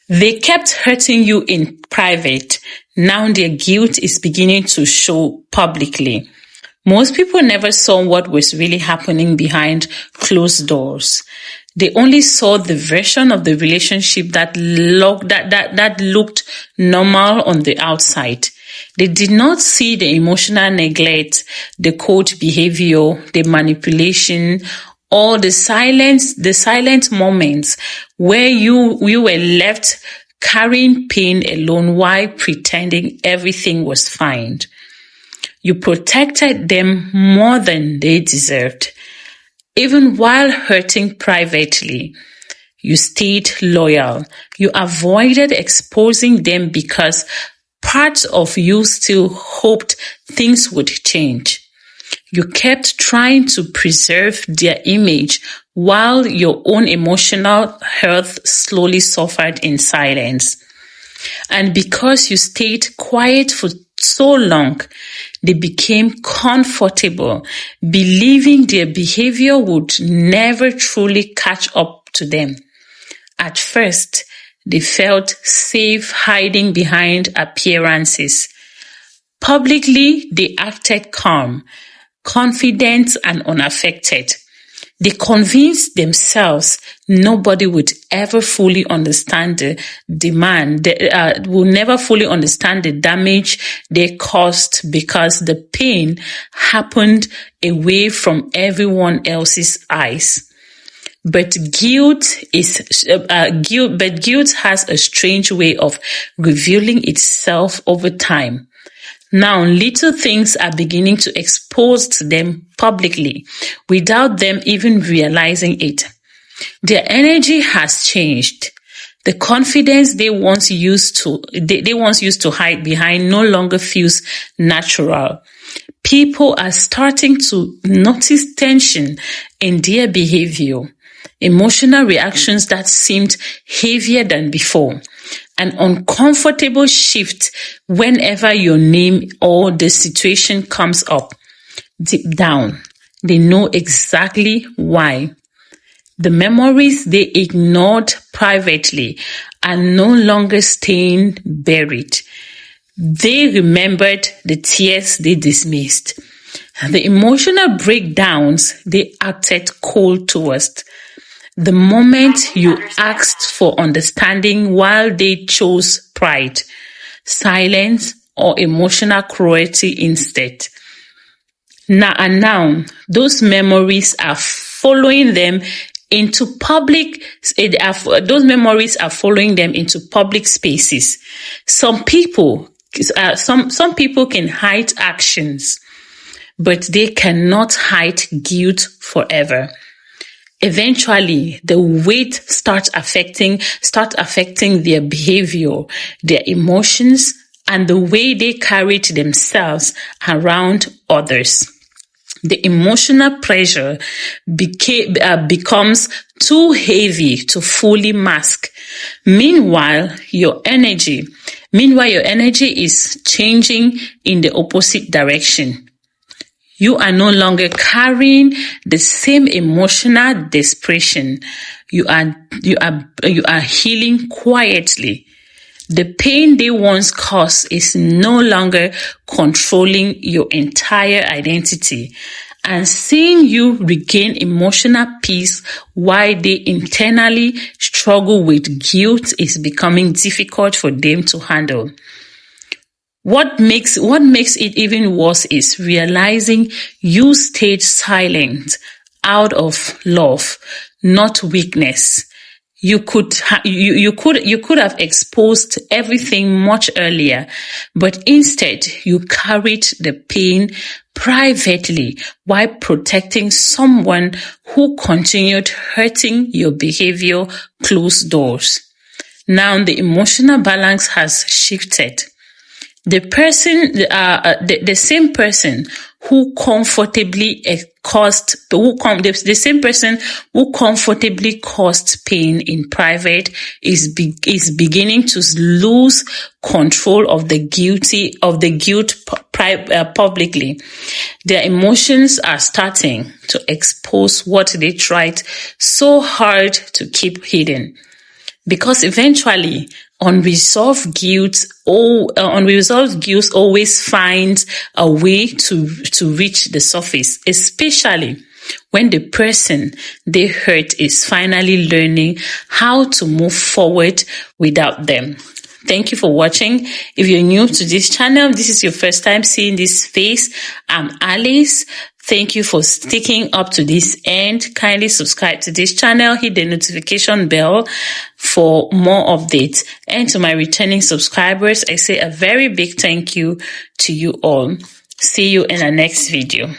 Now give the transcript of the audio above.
They kept hurting you in private. Now their guilt is beginning to show publicly. Most people never saw what was really happening behind closed doors. They only saw the version of the relationship that looked normal on the outside. They did not see the emotional neglect, the cold behavior, the manipulation, or the silent moments where you were left carrying pain alone while pretending everything was fine. You protected them more than they deserved. Even while hurting privately, you stayed loyal. You avoided exposing them because parts of you still hoped things would change. You kept trying to preserve their image while your own emotional health slowly suffered in silence. And because you stayed quiet for so long, they became comfortable, believing their behavior would never truly catch up to them. At first, they felt safe hiding behind appearances. Publicly, they acted calm, confident, and unaffected. They convinced themselves nobody would ever fully understand will never fully understand the damage they caused because the pain happened away from everyone else's eyes. But guilt has a strange way of revealing itself over time. Now, little things are beginning to expose to them publicly without them even realizing it. Their energy has changed. The confidence they once used to hide behind no longer feels natural. People are starting to notice tension in their behavior, emotional reactions that seemed heavier than before. An uncomfortable shift whenever your name or the situation comes up. Deep down, they know exactly why. The memories they ignored privately are no longer staying buried. They remembered the tears they dismissed, the emotional breakdowns they acted cold towards. The moment you asked for understanding while they chose pride, silence, or emotional cruelty instead. Now, those memories are following them into public. Those memories are following them into public spaces. Some people can hide actions, but they cannot hide guilt forever. Eventually, the weight starts affecting their behavior, their emotions, and the way they carry themselves around others. The emotional pressure becomes too heavy to fully mask. Meanwhile, your energy is changing in the opposite direction. You are no longer carrying the same emotional desperation. You are healing quietly. The pain they once caused is no longer controlling your entire identity. And seeing you regain emotional peace while they internally struggle with guilt is becoming difficult for them to handle. What makes it even worse is realizing you stayed silent out of love, not weakness. You could have exposed everything much earlier, but instead you carried the pain privately while protecting someone who continued hurting your behavior closed doors. Now the emotional balance has shifted. The same person who comfortably caused pain in private is beginning to lose control of the guilt publicly. Their emotions are starting to expose what they tried so hard to keep hidden. because eventually unresolved guilt always finds a way to reach the surface, especially when the person they hurt is finally learning how to move forward without them. Thank you for watching. If you're new to this channel, this is your first time seeing this face, I'm Alice. Thank you for sticking up to this end. Kindly subscribe to this channel, hit the notification bell for more updates. And to my returning subscribers, I say a very big thank you to you all. See you in the next video.